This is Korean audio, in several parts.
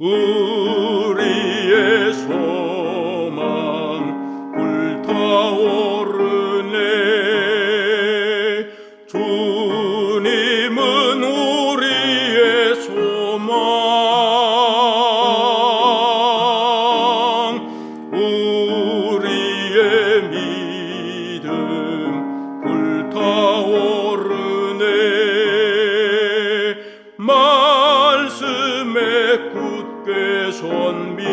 우리의 소망 불타오르네. 주님은 우리의 소망, 우리의 믿음 불타오르네. 말씀에 굳게 선 믿음,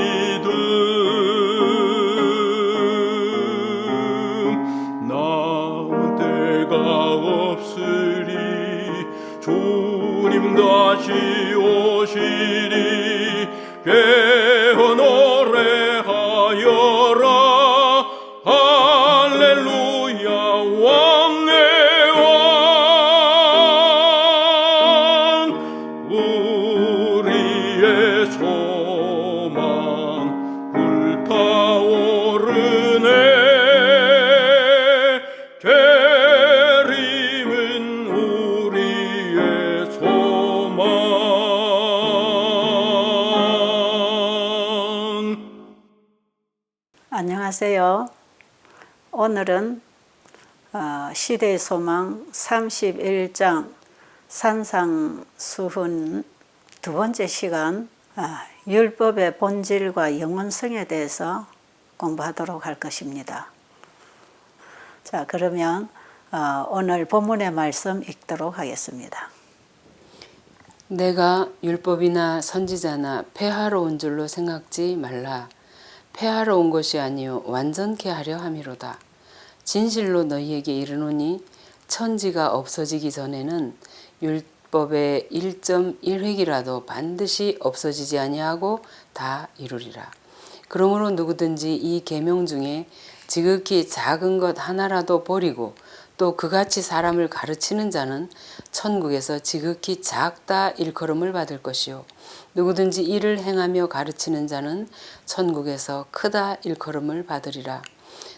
나은 때가 없으리. 주님 다시 오시리. 깨어 노래하여라. 할렐루야. 왕의 왕, 우리의 소망 불타오르네. 재림은 우리의 소망. 안녕하세요. 오늘은 시대의 소망 31장 산상수훈 두 번째 시간, 율법의 본질과 영원성에 대해서 공부하도록 할 것입니다. 자, 그러면 오늘 본문의 말씀 읽도록 하겠습니다. 내가 율법이나 선지자나 폐하러 온 줄로 생각지 말라. 폐하러 온 것이 아니요 완전케 하려 함이로다. 진실로 너희에게 이르노니 천지가 없어지기 전에는 율법의 1.1획이라도 반드시 없어지지 아니하고 다 이루리라. 그러므로 누구든지 이 계명 중에 지극히 작은 것 하나라도 버리고 또 그같이 사람을 가르치는 자는 천국에서 지극히 작다 일컬음을 받을 것이요 누구든지 이를 행하며 가르치는 자는 천국에서 크다 일컬음을 받으리라.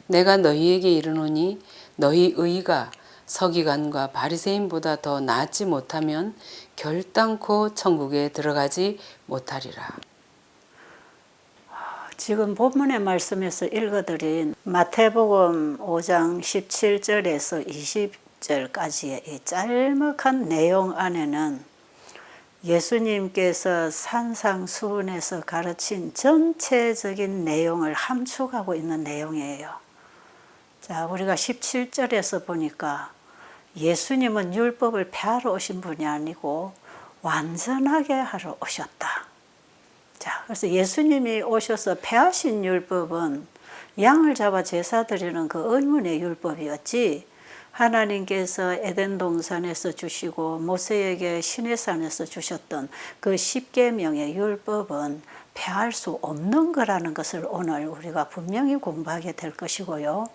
내가 너희에게 이르노니 너희 의가 서기관과 바리새인보다 더 낫지 못하면 결단코 천국에 들어가지 못하리라. 지금 본문의 말씀에서 읽어드린 마태복음 5장 17절에서 20절까지의 이 짤막한 내용 안에는 예수님께서 산상수훈에서 가르친 전체적인 내용을 함축하고 있는 내용이에요. 자, 우리가 17절에서 보니까 예수님은 율법을 폐하러 오신 분이 아니고 완전하게 하러 오셨다. 자, 그래서 예수님이 오셔서 폐하신 율법은 양을 잡아 제사 드리는 그 의문의 율법이었지, 하나님께서 에덴 동산에서 주시고 모세에게 시내산에서 주셨던 그 십계명의 율법은 폐할 수 없는 거라는 것을 오늘 우리가 분명히 공부하게 될 것이고요.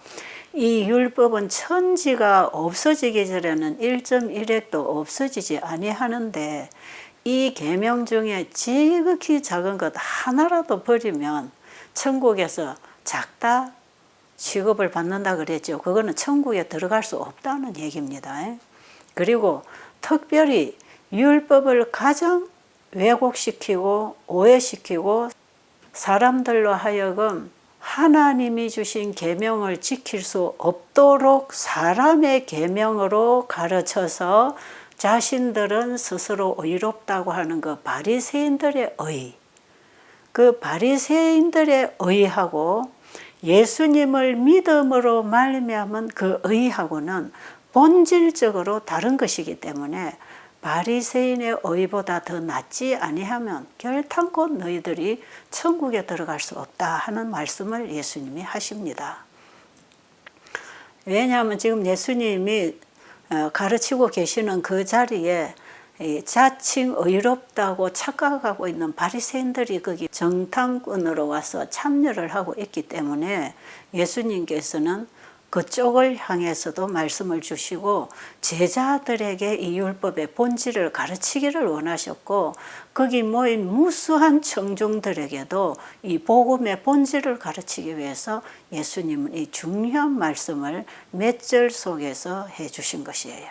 이 율법은 천지가 없어지기 전에는 1.1획도 없어지지 아니하는데 이 계명 중에 지극히 작은 것 하나라도 버리면 천국에서 작다 취급을 받는다 그랬죠. 그거는 천국에 들어갈 수 없다는 얘기입니다. 그리고 특별히 율법을 가장 왜곡시키고 오해시키고 사람들로 하여금 하나님이 주신 계명을 지킬 수 없도록 사람의 계명으로 가르쳐서 자신들은 스스로 의롭다고 하는 그 바리새인들의 의, 그 바리새인들의 의하고 예수님을 믿음으로 말미암은 그 의하고는 본질적으로 다른 것이기 때문에 바리새인의 의보다 더 낫지 아니하면 결탄코 너희들이 천국에 들어갈 수 없다 하는 말씀을 예수님이 하십니다. 왜냐하면 지금 예수님이 가르치고 계시는 그 자리에 자칭 의롭다고 착각하고 있는 바리새인들이 거기 정탐꾼으로 와서 참여를 하고 있기 때문에 예수님께서는 그쪽을 향해서도 말씀을 주시고 제자들에게 이 율법의 본질을 가르치기를 원하셨고 거기 모인 무수한 청중들에게도 이 복음의 본질을 가르치기 위해서 예수님은 이 중요한 말씀을 몇 절 속에서 해 주신 것이에요.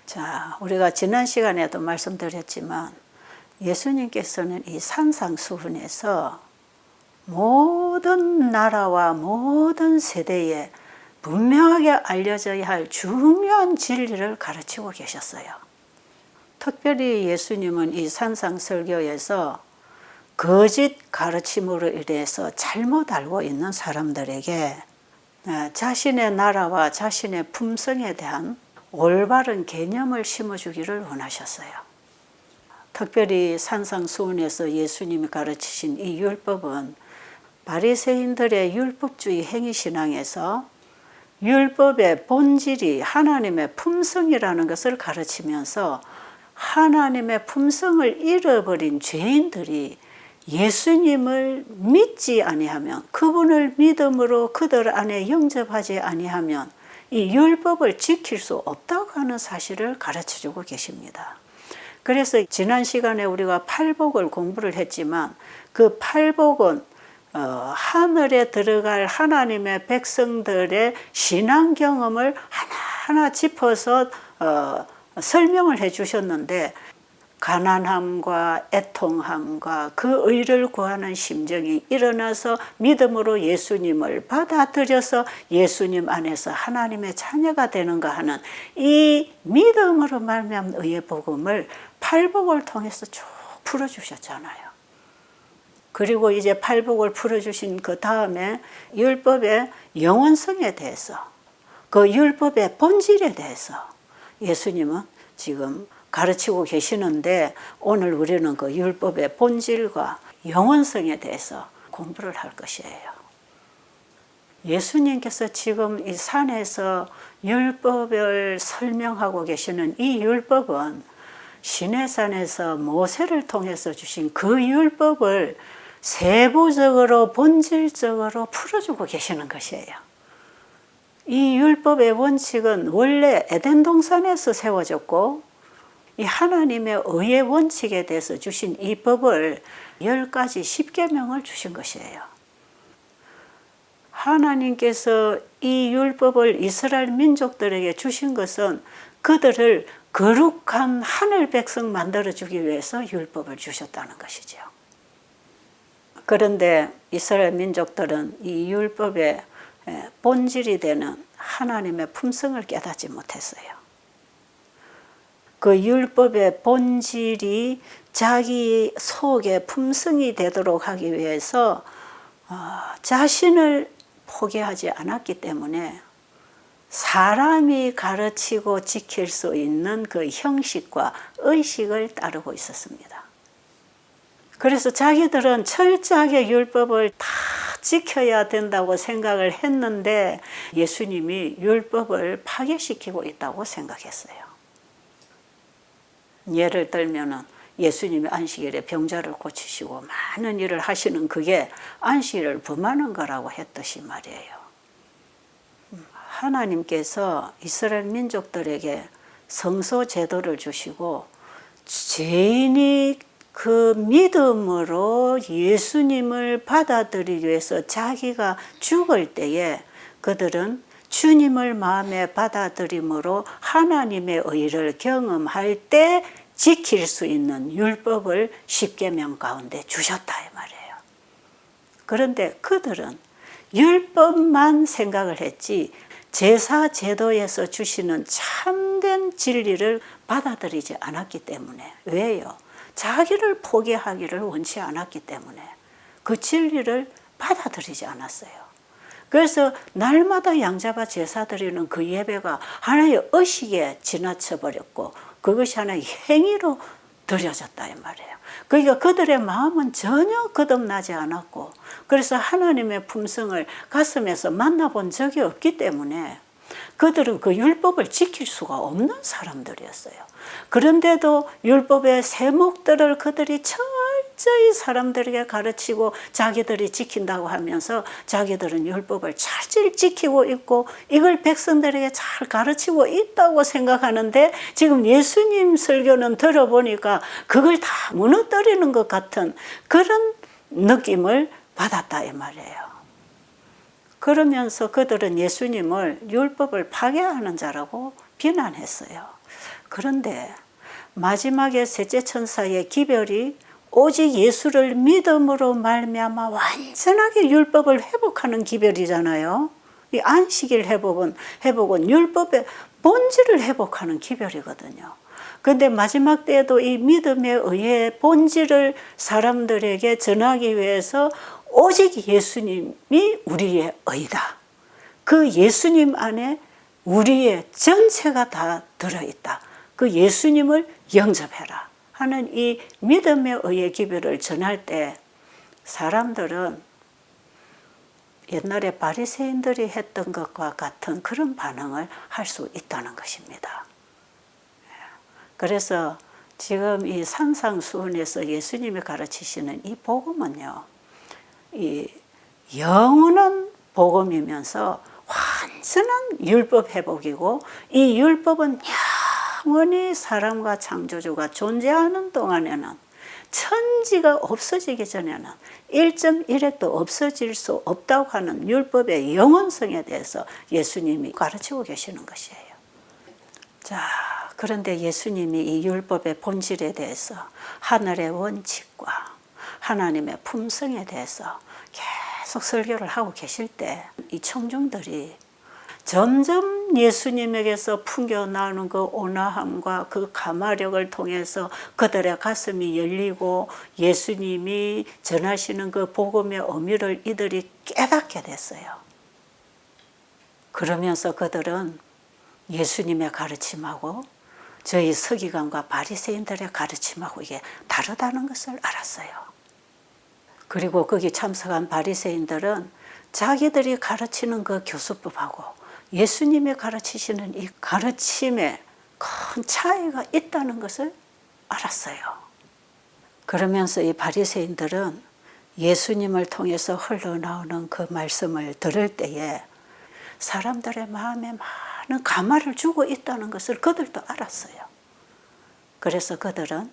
자, 우리가 지난 시간에도 말씀드렸지만 예수님께서는 이 산상수훈에서 모든 나라와 모든 세대에 분명하게 알려져야 할 중요한 진리를 가르치고 계셨어요. 특별히 예수님은 이 산상설교에서 거짓 가르침으로 인해서 잘못 알고 있는 사람들에게 자신의 나라와 자신의 품성에 대한 올바른 개념을 심어주기를 원하셨어요. 특별히 산상수훈에서 예수님이 가르치신 이 율법은 바리새인들의 율법주의 행위신앙에서 율법의 본질이 하나님의 품성이라는 것을 가르치면서 하나님의 품성을 잃어버린 죄인들이 예수님을 믿지 아니하면, 그분을 믿음으로 그들 안에 영접하지 아니하면 이 율법을 지킬 수 없다고 하는 사실을 가르쳐주고 계십니다. 그래서 지난 시간에 우리가 팔복을 공부를 했지만 그 팔복은 하늘에 들어갈 하나님의 백성들의 신앙 경험을 하나하나 짚어서 설명을 해 주셨는데, 가난함과 애통함과 그 의를 구하는 심정이 일어나서 믿음으로 예수님을 받아들여서 예수님 안에서 하나님의 자녀가 되는가 하는 이 믿음으로 말미암은 의의 복음을 팔복을 통해서 쭉 풀어주셨잖아요. 그리고 이제 팔복을 풀어주신 그 다음에 율법의 영원성에 대해서, 그 율법의 본질에 대해서 예수님은 지금 가르치고 계시는데, 오늘 우리는 그 율법의 본질과 영원성에 대해서 공부를 할 것이에요. 예수님께서 지금 이 산에서 율법을 설명하고 계시는 이 율법은 시내산에서 모세를 통해서 주신 그 율법을 세부적으로 본질적으로 풀어주고 계시는 것이에요. 이 율법의 원칙은 원래 에덴 동산에서 세워졌고, 이 하나님의 의의 원칙에 대해서 주신 이 법을 10가지 십계명을 주신 것이에요. 하나님께서 이 율법을 이스라엘 민족들에게 주신 것은 그들을 거룩한 하늘 백성 만들어주기 위해서 율법을 주셨다는 것이죠. 그런데 이스라엘 민족들은 이 율법의 본질이 되는 하나님의 품성을 깨닫지 못했어요. 그 율법의 본질이 자기 속의 품성이 되도록 하기 위해서 자신을 포기하지 않았기 때문에 사람이 가르치고 지킬 수 있는 그 형식과 의식을 따르고 있었습니다. 그래서 자기들은 철저하게 율법을 다 지켜야 된다고 생각을 했는데, 예수님이 율법을 파괴시키고 있다고 생각했어요. 예를 들면은 예수님이 안식일에 병자를 고치시고 많은 일을 하시는 그게 안식일을 범하는 거라고 했듯이 말이에요. 하나님께서 이스라엘 민족들에게 성소 제도를 주시고, 죄인이 그 믿음으로 예수님을 받아들이기 위해서 자기가 죽을 때에 그들은 주님을 마음에 받아들임으로 하나님의 의를 경험할 때 지킬 수 있는 율법을 십계명 가운데 주셨다 이 말이에요. 그런데 그들은 율법만 생각을 했지 제사 제도에서 주시는 참된 진리를 받아들이지 않았기 때문에. 왜요? 자기를 포기하기를 원치 않았기 때문에 그 진리를 받아들이지 않았어요. 그래서 날마다 양잡아 제사 드리는 그 예배가 하나의 의식에 지나쳐 버렸고, 그것이 하나의 행위로 드려졌다 이 말이에요. 그러니까 그들의 마음은 전혀 거듭나지 않았고, 그래서 하나님의 품성을 가슴에서 만나본 적이 없기 때문에 그들은 그 율법을 지킬 수가 없는 사람들이었어요. 그런데도 율법의 세목들을 그들이 철저히 사람들에게 가르치고 자기들이 지킨다고 하면서 자기들은 율법을 잘 지키고 있고 이걸 백성들에게 잘 가르치고 있다고 생각하는데, 지금 예수님 설교는 들어보니까 그걸 다 무너뜨리는 것 같은 그런 느낌을 받았다 이 말이에요. 그러면서 그들은 예수님을 율법을 파괴하는 자라고 비난했어요. 그런데 마지막에 셋째 천사의 기별이 오직 예수를 믿음으로 말미암아 완전하게 율법을 회복하는 기별이잖아요. 이 안식일 회복은 율법의 본질을 회복하는 기별이거든요. 그런데 마지막 때에도 이 믿음에 의해 본질을 사람들에게 전하기 위해서 오직 예수님이 우리의 의다. 그 예수님 안에 우리의 전체가 다 들어있다. 그 예수님을 영접해라 하는 이 믿음에 의해 기별을 전할 때 사람들은 옛날에 바리새인들이 했던 것과 같은 그런 반응을 할 수 있다는 것입니다. 그래서 지금 이 산상수훈에서 예수님이 가르치시는 이 복음은요, 이 영원한 복음이면서 완전한 율법 회복이고, 이 율법은 영원히 사람과 창조주가 존재하는 동안에는, 천지가 없어지기 전에는 1.1핵도 없어질 수 없다고 하는 율법의 영원성에 대해서 예수님이 가르치고 계시는 것이에요. 자, 그런데 예수님이 이 율법의 본질에 대해서, 하늘의 원칙과 하나님의 품성에 대해서 계속 설교를 하고 계실 때 이 청중들이 점점 예수님에게서 풍겨나오는 그 온화함과 그 가마력을 통해서 그들의 가슴이 열리고 예수님이 전하시는 그 복음의 의미를 이들이 깨닫게 됐어요. 그러면서 그들은 예수님의 가르침하고 저희 서기관과 바리새인들의 가르침하고 이게 다르다는 것을 알았어요. 그리고 거기 참석한 바리새인들은 자기들이 가르치는 그 교수법하고 예수님이 가르치시는 이 가르침에 큰 차이가 있다는 것을 알았어요. 그러면서 이 바리새인들은 예수님을 통해서 흘러나오는 그 말씀을 들을 때에 사람들의 마음에 많은 감화를 주고 있다는 것을 그들도 알았어요. 그래서 그들은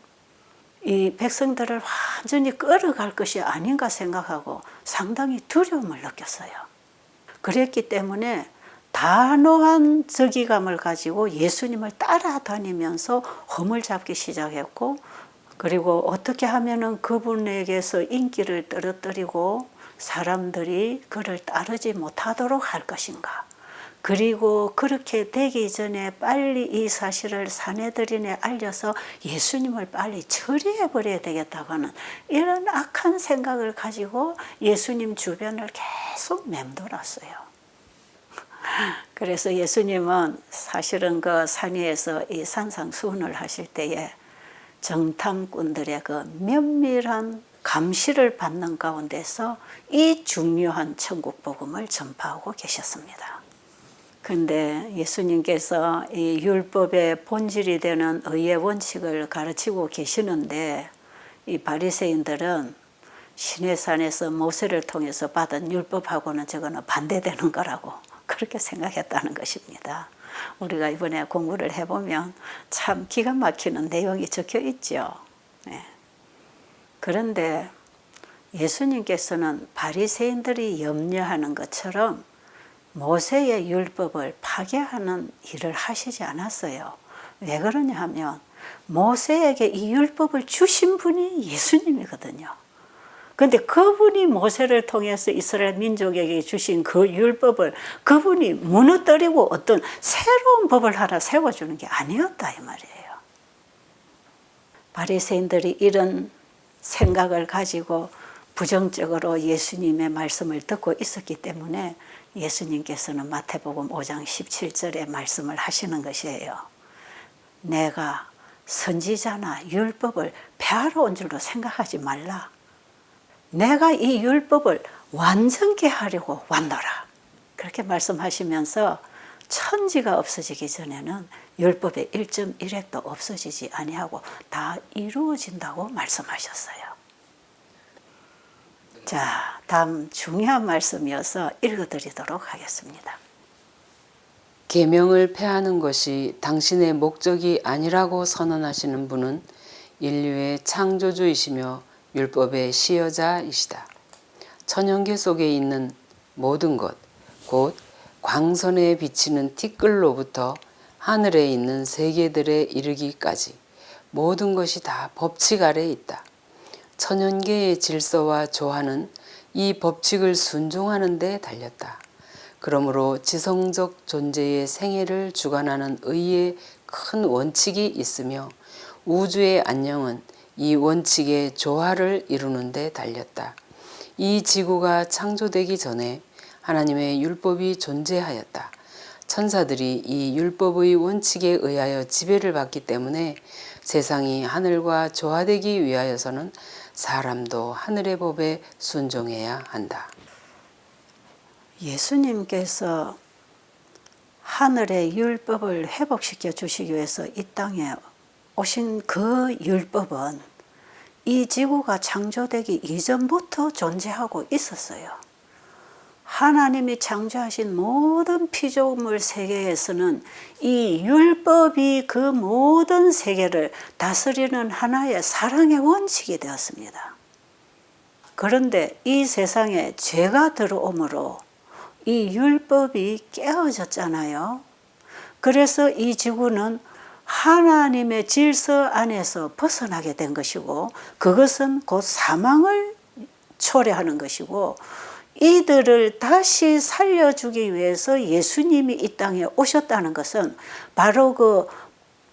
이 백성들을 완전히 끌어갈 것이 아닌가 생각하고 상당히 두려움을 느꼈어요. 그랬기 때문에 단호한 적이감을 가지고 예수님을 따라다니면서 험을 잡기 시작했고, 그리고 어떻게 하면은 그분에게서 인기를 떨어뜨리고 사람들이 그를 따르지 못하도록 할 것인가. 그리고 그렇게 되기 전에 빨리 이 사실을 사내들인에 알려서 예수님을 빨리 처리해 버려야 되겠다고 하는 이런 악한 생각을 가지고 예수님 주변을 계속 맴돌았어요. 그래서 예수님은 사실은 그 산 위에서 이 산상수훈을 하실 때에 정탐꾼들의 그 면밀한 감시를 받는 가운데서 이 중요한 천국 복음을 전파하고 계셨습니다. 그런데 예수님께서 이 율법의 본질이 되는 의의 원칙을 가르치고 계시는데 이 바리새인들은 시내산에서 모세를 통해서 받은 율법하고는 저거는 반대되는 거라고 그렇게 생각했다는 것입니다. 우리가 이번에 공부를 해보면 참 기가 막히는 내용이 적혀 있죠. 네. 그런데 예수님께서는 바리새인들이 염려하는 것처럼 모세의 율법을 파괴하는 일을 하시지 않았어요. 왜 그러냐 하면 모세에게 이 율법을 주신 분이 예수님이거든요. 그런데 그분이 모세를 통해서 이스라엘 민족에게 주신 그 율법을 그분이 무너뜨리고 어떤 새로운 법을 하나 세워주는 게 아니었다 이 말이에요. 바리새인들이 이런 생각을 가지고 부정적으로 예수님의 말씀을 듣고 있었기 때문에 예수님께서는 마태복음 5장 17절에 말씀을 하시는 것이에요. 내가 선지자나 율법을 폐하러 온 줄로 생각하지 말라. 내가 이 율법을 완전케 하려고 왔노라. 그렇게 말씀하시면서 천지가 없어지기 전에는 율법의 1.1핵도 없어지지 아니하고 다 이루어진다고 말씀하셨어요. 자, 다음 중요한 말씀이어서 읽어드리도록 하겠습니다. 계명을 폐하는 것이 당신의 목적이 아니라고 선언하시는 분은 인류의 창조주이시며 율법의 시여자이시다. 천연계 속에 있는 모든 것, 곧 광선에 비치는 티끌로부터 하늘에 있는 세계들에 이르기까지 모든 것이 다 법칙 아래에 있다. 천연계의 질서와 조화는 이 법칙을 순종하는 데 달렸다. 그러므로 지성적 존재의 생애를 주관하는 의의 큰 원칙이 있으며 우주의 안녕은 이 원칙의 조화를 이루는 데 달렸다. 이 지구가 창조되기 전에 하나님의 율법이 존재하였다. 천사들이 이 율법의 원칙에 의하여 지배를 받기 때문에 세상이 하늘과 조화되기 위하여서는 사람도 하늘의 법에 순종해야 한다. 예수님께서 하늘의 율법을 회복시켜 주시기 위해서 이 땅에 오신 그 율법은 이 지구가 창조되기 이전부터 존재하고 있었어요. 하나님이 창조하신 모든 피조물 세계에서는 이 율법이 그 모든 세계를 다스리는 하나의 사랑의 원칙이 되었습니다. 그런데 이 세상에 죄가 들어오므로 이 율법이 깨어졌잖아요. 그래서 이 지구는 하나님의 질서 안에서 벗어나게 된 것이고, 그것은 곧 사망을 초래하는 것이고, 이들을 다시 살려주기 위해서 예수님이 이 땅에 오셨다는 것은 바로 그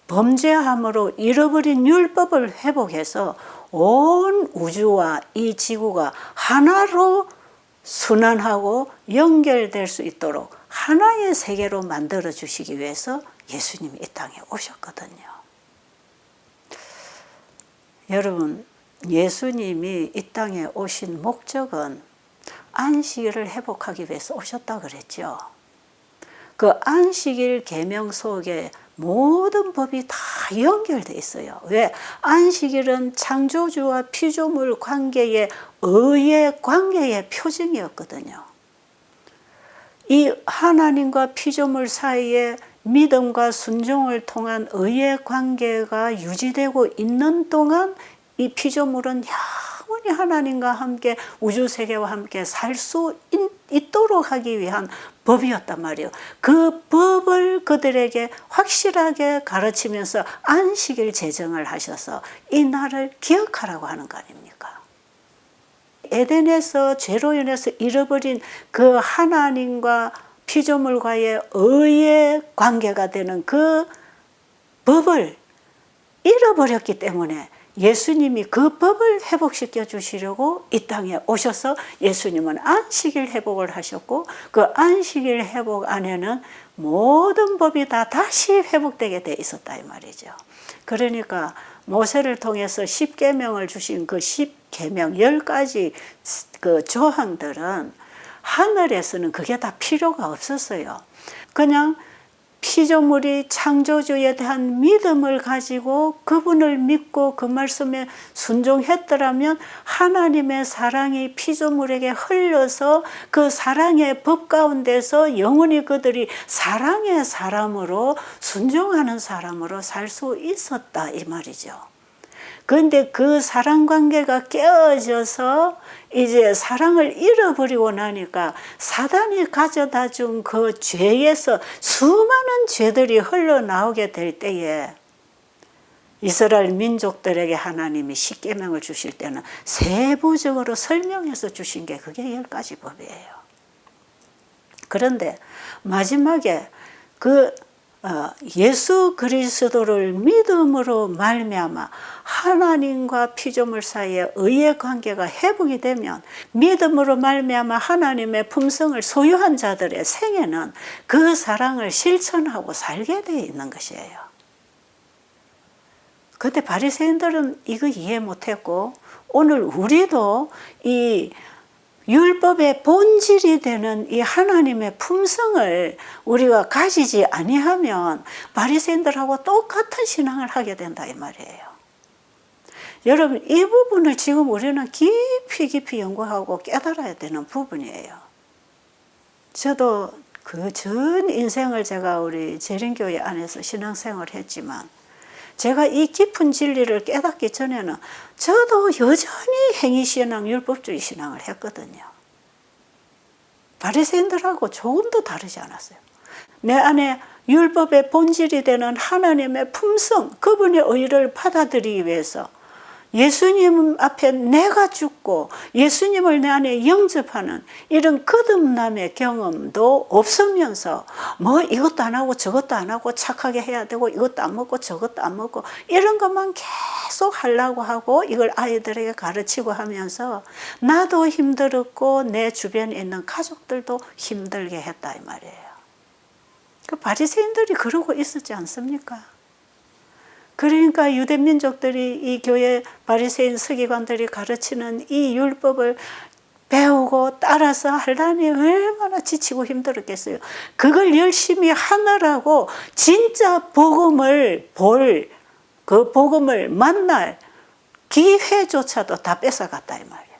범죄함으로 잃어버린 율법을 회복해서 온 우주와 이 지구가 하나로 순환하고 연결될 수 있도록 하나의 세계로 만들어 주시기 위해서 예수님이 이 땅에 오셨거든요. 여러분, 예수님이 이 땅에 오신 목적은 안식일을 회복하기 위해서 오셨다 그랬죠. 그 안식일 계명 속에 모든 법이 다 연결되어 있어요. 왜? 안식일은 창조주와 피조물 관계의 의의 관계의 표징이었거든요. 이 하나님과 피조물 사이에 믿음과 순종을 통한 의의 관계가 유지되고 있는 동안 이 피조물은 영원히 하나님과 함께 우주세계와 함께 살 수 있도록 하기 위한 법이었단 말이에요. 그 법을 그들에게 확실하게 가르치면서 안식일 제정을 하셔서 이 날을 기억하라고 하는 거 아닙니까? 에덴에서 죄로 인해서 잃어버린 그 하나님과 피조물과의 의의 관계가 되는 그 법을 잃어버렸기 때문에 예수님이 그 법을 회복시켜 주시려고 이 땅에 오셔서 예수님은 안식일 회복을 하셨고, 그 안식일 회복 안에는 모든 법이 다 다시 회복되게 돼 있었다 이 말이죠. 그러니까 모세를 통해서 10계명을 주신 그 10계명 10가지 그 조항들은 하늘에서는 그게 다 필요가 없었어요. 그냥 피조물이 창조주에 대한 믿음을 가지고 그분을 믿고 그 말씀에 순종했더라면 하나님의 사랑이 피조물에게 흘러서 그 사랑의 법 가운데서 영원히 그들이 사랑의 사람으로 순종하는 사람으로 살 수 있었다 이 말이죠. 그런데 그 사랑 관계가 깨어져서 이제 사랑을 잃어버리고 나니까 사단이 가져다 준 그 죄에서 수많은 죄들이 흘러나오게 될 때에 이스라엘 민족들에게 하나님이 십계명을 주실 때는 세부적으로 설명해서 주신 게 그게 10가지 법이에요. 그런데 마지막에 그 예수 그리스도를 믿음으로 말미암아 하나님과 피조물 사이의 의의 관계가 회복이 되면 믿음으로 말미암아 하나님의 품성을 소유한 자들의 생애는 그 사랑을 실천하고 살게 되어 있는 것이에요. 그때 바리새인들은 이거 이해 못했고, 오늘 우리도 이 율법의 본질이 되는 이 하나님의 품성을 우리가 가지지 아니하면 바리새인들하고 똑같은 신앙을 하게 된다 이 말이에요. 여러분, 이 부분을 지금 우리는 깊이 연구하고 깨달아야 되는 부분이에요. 저도 그 전 인생을 제가 우리 재림교회 안에서 신앙생활을 했지만 제가 이 깊은 진리를 깨닫기 전에는 저도 여전히 행위신앙, 율법주의 신앙을 했거든요. 바리새인들하고 조금도 다르지 않았어요. 내 안에 율법의 본질이 되는 하나님의 품성, 그분의 의를 받아들이기 위해서 예수님 앞에 내가 죽고 예수님을 내 안에 영접하는 이런 거듭남의 경험도 없으면서 뭐 이것도 안 하고 저것도 안 하고 착하게 해야 되고 이것도 안 먹고 저것도 안 먹고 이런 것만 계속 하려고 하고 이걸 아이들에게 가르치고 하면서 나도 힘들었고 내 주변에 있는 가족들도 힘들게 했다 이 말이에요. 그 바리새인들이 그러고 있었지 않습니까? 그러니까 유대민족들이 이 교회 바리새인 서기관들이 가르치는 이 율법을 배우고 따라서 하려니 얼마나 지치고 힘들었겠어요. 그걸 열심히 하느라고 진짜 복음을 볼, 그 복음을 만날 기회조차도 다 뺏어갔다 이 말이에요.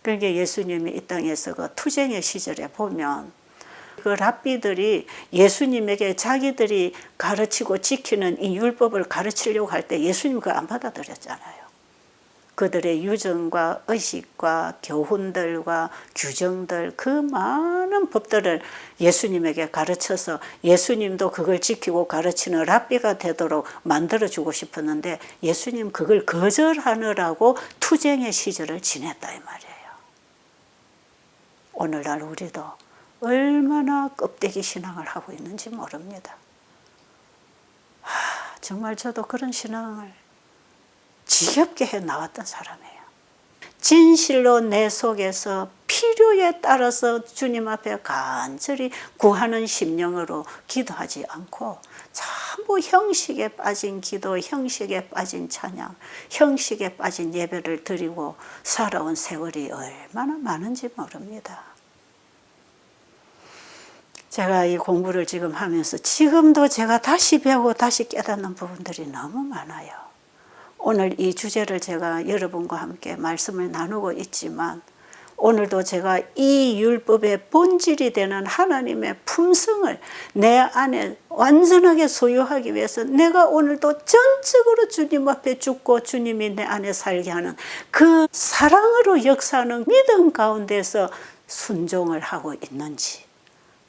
그러니까 예수님이 이 땅에서 그 투쟁의 시절에 보면 그 랍비들이 예수님에게 자기들이 가르치고 지키는 이 율법을 가르치려고 할 때 예수님 그거 안 받아들였잖아요. 그들의 유전과 의식과 교훈들과 규정들 그 많은 법들을 예수님에게 가르쳐서 예수님도 그걸 지키고 가르치는 랍비가 되도록 만들어주고 싶었는데 예수님 그걸 거절하느라고 투쟁의 시절을 지냈다 이 말이에요. 오늘날 우리도 얼마나 껍데기 신앙을 하고 있는지 모릅니다. 정말 저도 그런 신앙을 지겹게 해 나왔던 사람이에요. 진실로 내 속에서 필요에 따라서 주님 앞에 간절히 구하는 심령으로 기도하지 않고 전부 형식에 빠진 기도, 형식에 빠진 찬양, 형식에 빠진 예배를 드리고 살아온 세월이 얼마나 많은지 모릅니다. 제가 이 공부를 지금 하면서 지금도 제가 다시 배우고 다시 깨닫는 부분들이 너무 많아요. 오늘 이 주제를 제가 여러분과 함께 말씀을 나누고 있지만 오늘도 제가 이 율법의 본질이 되는 하나님의 품성을 내 안에 완전하게 소유하기 위해서 내가 오늘도 전적으로 주님 앞에 죽고 주님이 내 안에 살게 하는 그 사랑으로 역사하는 믿음 가운데서 순종을 하고 있는지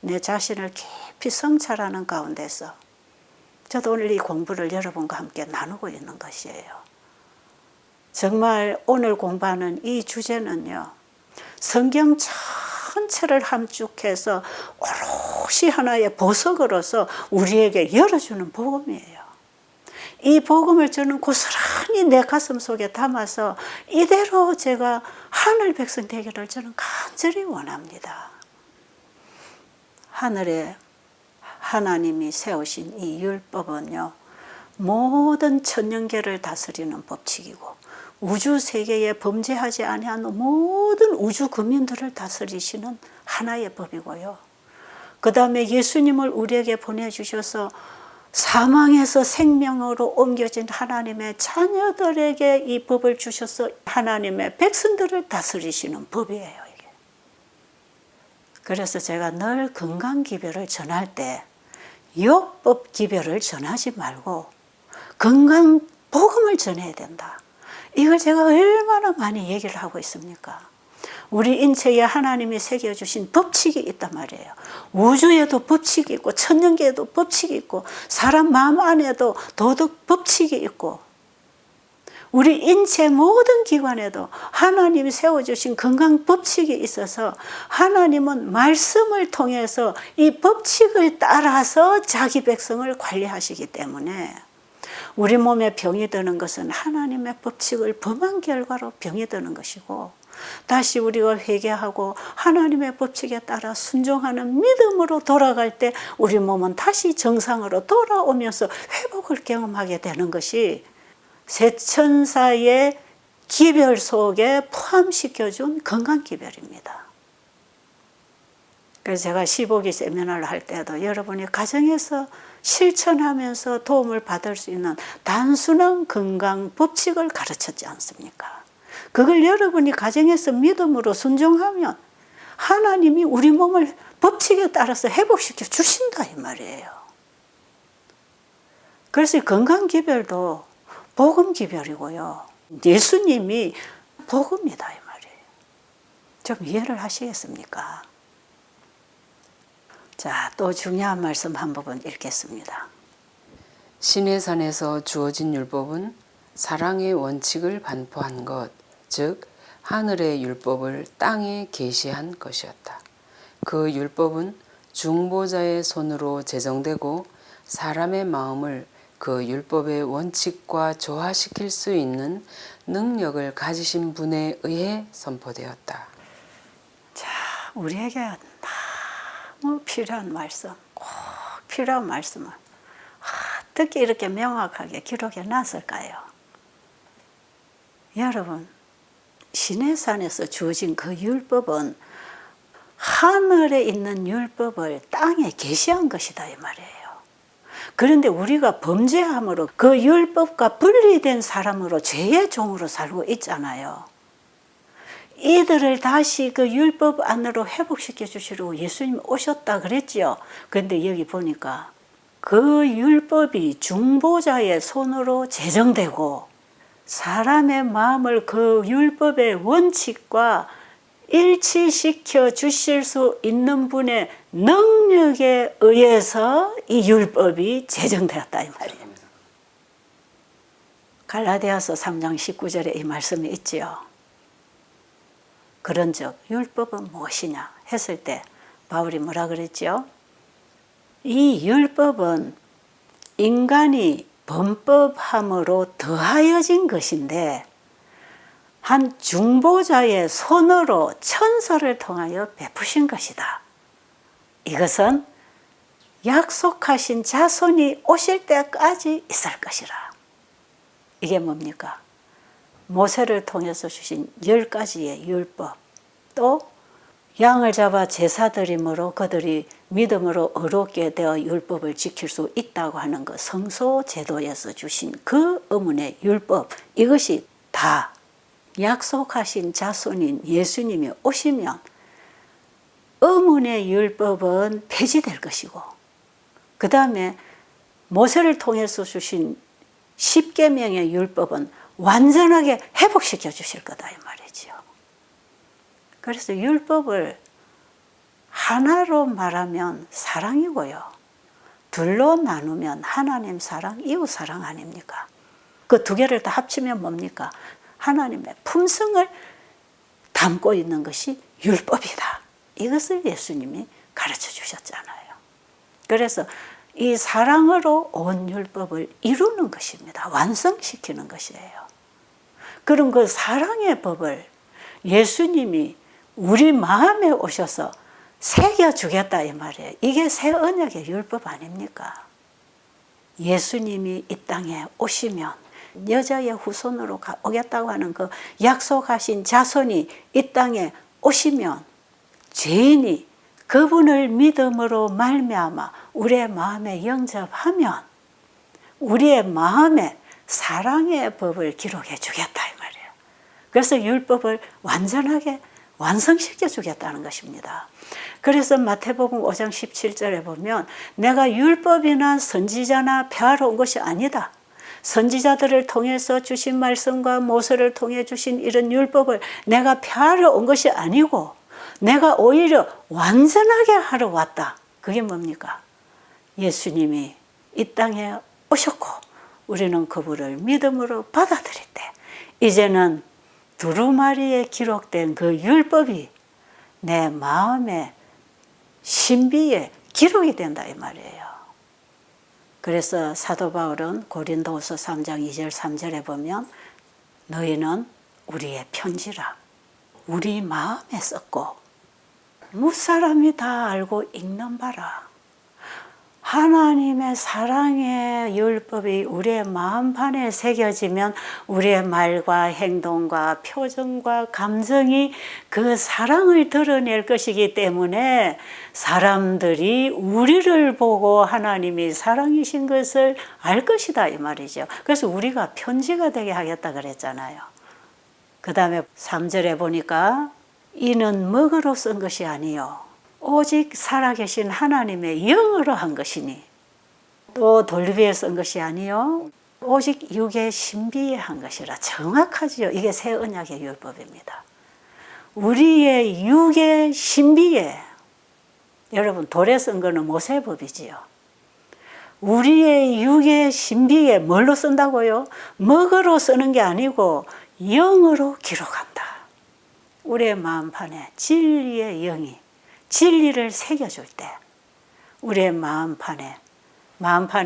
내 자신을 깊이 성찰하는 가운데서 저도 오늘 이 공부를 여러분과 함께 나누고 있는 것이에요. 정말 오늘 공부하는 이 주제는요. 성경 전체를 함축해서 오롯이 하나의 보석으로서 우리에게 열어주는 복음이에요. 이 복음을 저는 고스란히 내 가슴 속에 담아서 이대로 제가 하늘 백성 되기를 저는 간절히 원합니다. 하늘에 하나님이 세우신 이 율법은요. 모든 천년계를 다스리는 법칙이고 우주 세계에 범죄하지 아니한 모든 우주 국민들을 다스리시는 하나의 법이고요. 그 다음에 예수님을 우리에게 보내주셔서 사망에서 생명으로 옮겨진 하나님의 자녀들에게 이 법을 주셔서 하나님의 백성들을 다스리시는 법이에요. 이게. 그래서 제가 늘 건강기별을 전할 때 율법기별을 전하지 말고 건강복음을 전해야 된다. 이걸 제가 얼마나 많이 얘기를 하고 있습니까? 우리 인체에 하나님이 새겨주신 법칙이 있단 말이에요. 우주에도 법칙이 있고 천년계에도 법칙이 있고 사람 마음 안에도 도덕 법칙이 있고 우리 인체 모든 기관에도 하나님이 세워주신 건강 법칙이 있어서 하나님은 말씀을 통해서 이 법칙을 따라서 자기 백성을 관리하시기 때문에 우리 몸에 병이 드는 것은 하나님의 법칙을 범한 결과로 병이 드는 것이고 다시 우리가 회개하고 하나님의 법칙에 따라 순종하는 믿음으로 돌아갈 때 우리 몸은 다시 정상으로 돌아오면서 회복을 경험하게 되는 것이 세천사의 기별 속에 포함시켜준 건강기별입니다. 그래서 제가 15기 세미나를 할 때도 여러분이 가정에서 실천하면서 도움을 받을 수 있는 단순한 건강 법칙을 가르쳤지 않습니까? 그걸 여러분이 가정에서 믿음으로 순종하면 하나님이 우리 몸을 법칙에 따라서 회복시켜 주신다 이 말이에요. 그래서 건강기별도 복음기별이고요. 예수님이 복음이다 이 말이에요. 좀 이해를 하시겠습니까? 자, 또 중요한 말씀 한 부분 읽겠습니다. 시내산에서 주어진 율법은 사랑의 원칙을 반포한 것, 즉 하늘의 율법을 땅에 계시한 것이었다. 그 율법은 중보자의 손으로 제정되고 사람의 마음을 그 율법의 원칙과 조화시킬 수 있는 능력을 가지신 분에 의해 선포되었다. 자, 우리에게 너무 필요한 말씀, 꼭 필요한 말씀을 어떻게 이렇게 명확하게 기록해 놨을까요? 여러분, 시내산에서 주어진 그 율법은 하늘에 있는 율법을 땅에 계시한 것이다 이 말이에요. 그런데 우리가 범죄함으로 그 율법과 분리된 사람으로 죄의 종으로 살고 있잖아요. 이들을 다시 그 율법 안으로 회복시켜 주시려고 예수님 오셨다 그랬죠. 그런데 여기 보니까 그 율법이 중보자의 손으로 제정되고 사람의 마음을 그 율법의 원칙과 일치시켜 주실 수 있는 분의 능력에 의해서 이 율법이 제정되었다 이 말이에요. 갈라디아서 3장 19절에 이 말씀이 있지요. 그런즉 율법은 무엇이냐 했을 때 바울이 뭐라 그랬죠? 이 율법은 인간이 범법함으로 더하여진 것인데 한 중보자의 손으로 천사를 통하여 베푸신 것이다. 이것은 약속하신 자손이 오실 때까지 있을 것이라. 이게 뭡니까? 모세를 통해서 주신 10가지의 율법, 또 양을 잡아 제사 드림으로 그들이 믿음으로 의롭게 되어 율법을 지킬 수 있다고 하는 그 성소 제도에서 주신 그 의문의 율법, 이것이 다 약속하신 자손인 예수님이 오시면 의문의 율법은 폐지될 것이고, 그 다음에 모세를 통해서 주신 10계명의 율법은 완전하게 회복시켜 주실 거다 이 말이지요. 그래서 율법을 하나로 말하면 사랑이고요, 둘로 나누면 하나님 사랑, 이웃 사랑 아닙니까? 그 두 개를 다 합치면 뭡니까? 하나님의 품성을 담고 있는 것이 율법이다. 이것을 예수님이 가르쳐 주셨잖아요. 그래서 이 사랑으로 온 율법을 이루는 것입니다. 완성시키는 것이에요. 그럼 그 사랑의 법을 예수님이 우리 마음에 오셔서 새겨주겠다 이 말이에요. 이게 새 언약의 율법 아닙니까? 예수님이 이 땅에 오시면 여자의 후손으로 오겠다고 하는 그 약속하신 자손이 이 땅에 오시면 죄인이 그분을 믿음으로 말미암아 우리의 마음에 영접하면 우리의 마음에 사랑의 법을 기록해 주겠다 이 말이에요. 그래서 율법을 완전하게 완성시켜 주겠다는 것입니다. 그래서 마태복음 5장 17절에 보면 내가 율법이나 선지자나 폐하러 온 것이 아니다. 선지자들을 통해서 주신 말씀과 모세를 통해 주신 이런 율법을 내가 폐하러 온 것이 아니고 내가 오히려 완전하게 하러 왔다. 그게 뭡니까? 예수님이 이 땅에 오셨고 우리는 그분을 믿음으로 받아들일 때 이제는 두루마리에 기록된 그 율법이 내 마음의 신비에 기록이 된다 이 말이에요. 그래서 사도 바울은 고린도후서 3장 2절 3절에 보면 너희는 우리의 편지라 우리 마음에 썼고 무사람이 다 알고 읽는 바라. 하나님의 사랑의 율법이 우리의 마음판에 새겨지면 우리의 말과 행동과 표정과 감정이 그 사랑을 드러낼 것이기 때문에 사람들이 우리를 보고 하나님이 사랑이신 것을 알 것이다 이 말이죠. 그래서 우리가 편지가 되게 하겠다 그랬잖아요. 그 다음에 3절에 보니까 이는 먹으로 쓴 것이 아니요 오직 살아계신 하나님의 영으로 한 것이니 또 돌비에 쓴 것이 아니요 오직 육의 신비에 한 것이라. 정확하지요. 이게 새 언약의 율법입니다. 우리의 육의 신비에 여러분 돌에 쓴 거는 모세법이지요. 우리의 육의 신비에 뭘로 쓴다고요? 먹으로 쓰는 게 아니고 영으로 기록한다. 우리의 마음판에 진리의 영이 진리를 새겨줄 때 우리의 마음판에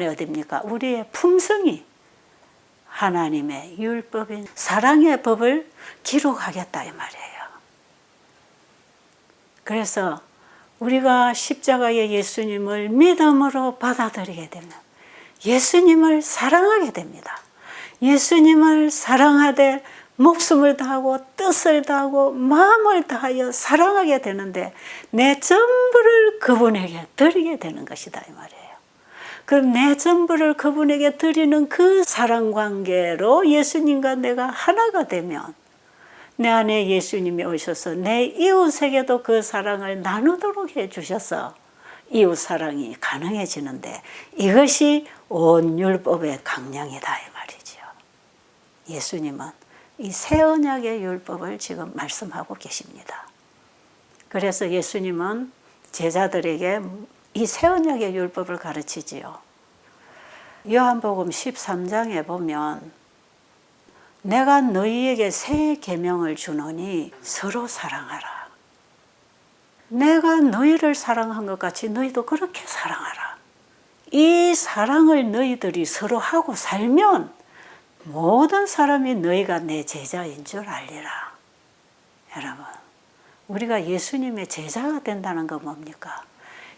어딥니까? 우리의 품성이 하나님의 율법인 사랑의 법을 기록하겠다 이 말이에요. 그래서 우리가 십자가의 예수님을 믿음으로 받아들이게 되면 예수님을 사랑하게 됩니다. 예수님을 사랑하되 목숨을 다하고 뜻을 다하고 마음을 다하여 사랑하게 되는데 내 전부를 그분에게 드리게 되는 것이다 이 말이에요. 그럼 내 전부를 그분에게 드리는 그 사랑 관계로 예수님과 내가 하나가 되면 내 안에 예수님이 오셔서 내 이웃에게도 그 사랑을 나누도록 해주셔서 이웃 사랑이 가능해지는데 이것이 온 율법의 강량이다 이 말이죠. 예수님은 이 새 언약의 율법을 지금 말씀하고 계십니다. 그래서 예수님은 제자들에게 이 새 언약의 율법을 가르치지요. 요한복음 13장에 보면 내가 너희에게 새 계명을 주노니 서로 사랑하라. 내가 너희를 사랑한 것 같이 너희도 그렇게 사랑하라. 이 사랑을 너희들이 서로 하고 살면 모든 사람이 너희가 내 제자인 줄 알리라. 여러분, 우리가 예수님의 제자가 된다는 건 뭡니까?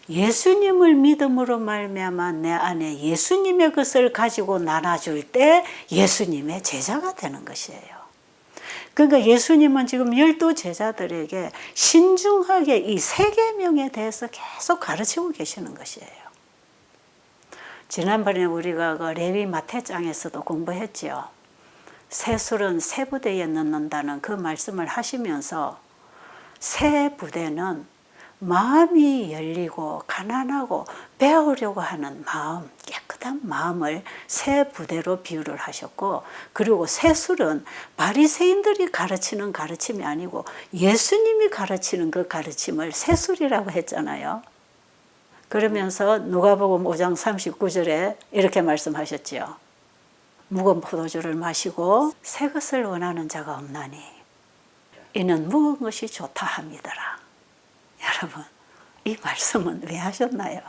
예수님을 믿음으로 말미암아 내 안에 예수님의 것을 가지고 나눠줄 때 예수님의 제자가 되는 것이에요. 그러니까 예수님은 지금 12 제자들에게 신중하게 이 세 계명에 대해서 계속 가르치고 계시는 것이에요. 지난번에 우리가 그 레위 마태장에서도 공부했지요. 새술은 새 부대에 넣는다는 그 말씀을 하시면서 새 부대는 마음이 열리고 가난하고 배우려고 하는 마음, 깨끗한 마음을 새 부대로 비유를 하셨고, 그리고 새술은 바리새인들이 가르치는 가르침이 아니고 예수님이 가르치는 그 가르침을 새술이라고 했잖아요. 그러면서 누가복음 5장 39절에 이렇게 말씀하셨지요. 묵은 포도주를 마시고 새 것을 원하는 자가 없나니 이는 묵은 것이 좋다 함이더라. 여러분, 이 말씀은 왜 하셨나요?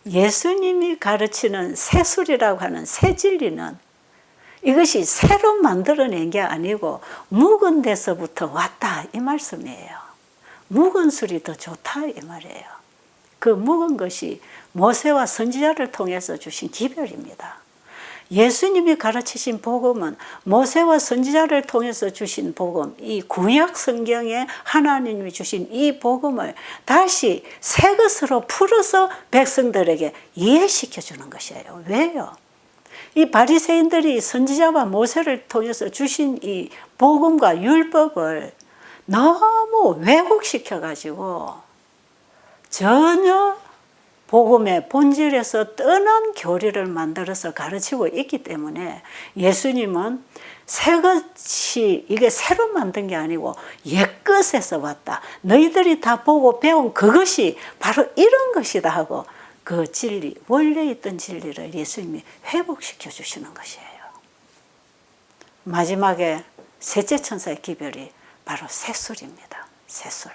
예수님이 가르치는 새술이라고 하는 새 진리는 이것이 새로 만들어낸 게 아니고 묵은 데서부터 왔다 이 말씀이에요. 묵은 술이 더 좋다 이 말이에요. 그 묵은 것이 모세와 선지자를 통해서 주신 기별입니다. 예수님이 가르치신 복음은 모세와 선지자를 통해서 주신 복음, 이 구약 성경에 하나님이 주신 이 복음을 다시 새 것으로 풀어서 백성들에게 이해시켜 주는 것이에요. 왜요? 이 바리새인들이 선지자와 모세를 통해서 주신 이 복음과 율법을 너무 왜곡시켜 가지고 전혀 복음의 본질에서 떠난 교리를 만들어서 가르치고 있기 때문에 예수님은 새 것이 이게 새로 만든 게 아니고 옛것에서 왔다. 너희들이 다 보고 배운 그것이 바로 이런 것이다 하고 그 진리, 원래 있던 진리를 예수님이 회복시켜 주시는 것이에요. 마지막에 셋째 천사의 기별이 바로 새술입니다. 새술.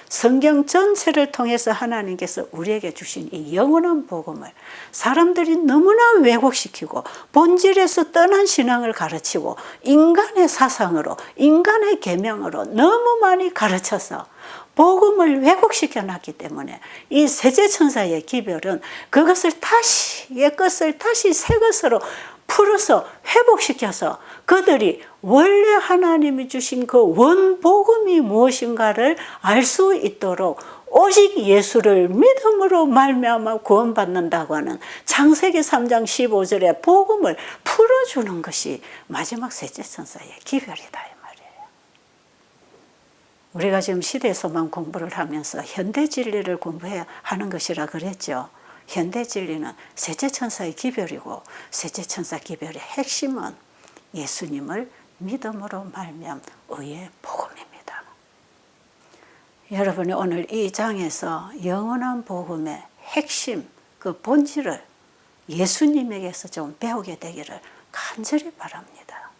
성경 전체를 통해서 하나님께서 우리에게 주신 이 영원한 복음을 사람들이 너무나 왜곡시키고 본질에서 떠난 신앙을 가르치고 인간의 사상으로 인간의 계명으로 너무 많이 가르쳐서 복음을 왜곡시켜 놨기 때문에 이 셋째 천사의 기별은 그것을 다시 옛것을 다시 새 것으로 풀어서 회복시켜서 그들이 원래 하나님이 주신 그 원복음이 무엇인가를 알 수 있도록 오직 예수를 믿음으로 말미암아 구원받는다고 하는 창세기 3장 15절의 복음을 풀어주는 것이 마지막 셋째 천사의 기별이다 이 말이에요. 우리가 지금 시대소망 공부를 하면서 현대 진리를 공부해야 하는 것이라 그랬죠. 현대 진리는 셋째 천사의 기별이고 셋째 천사 기별의 핵심은 예수님을 믿음으로 말미암 의의 복음입니다. 여러분이 오늘 이 장에서 영원한 복음의 핵심, 그 본질을 예수님에게서 좀 배우게 되기를 간절히 바랍니다.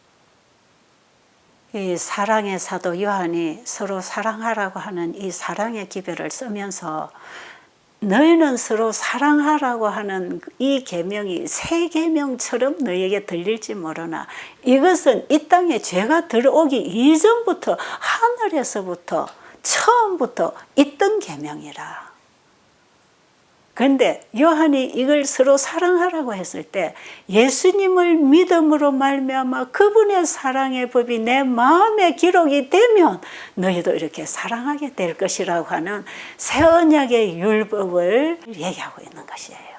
이 사랑의 사도 요한이 서로 사랑하라고 하는 이 사랑의 기별을 쓰면서 너희는 서로 사랑하라고 하는 이 계명이 새 계명처럼 너희에게 들릴지 모르나 이것은 이 땅에 죄가 들어오기 이전부터 하늘에서부터 처음부터 있던 계명이라. 그런데 요한이 이걸 서로 사랑하라고 했을 때 예수님을 믿음으로 말미암아 그분의 사랑의 법이 내 마음에 기록이 되면 너희도 이렇게 사랑하게 될 것이라고 하는 새 언약의 율법을 얘기하고 있는 것이에요.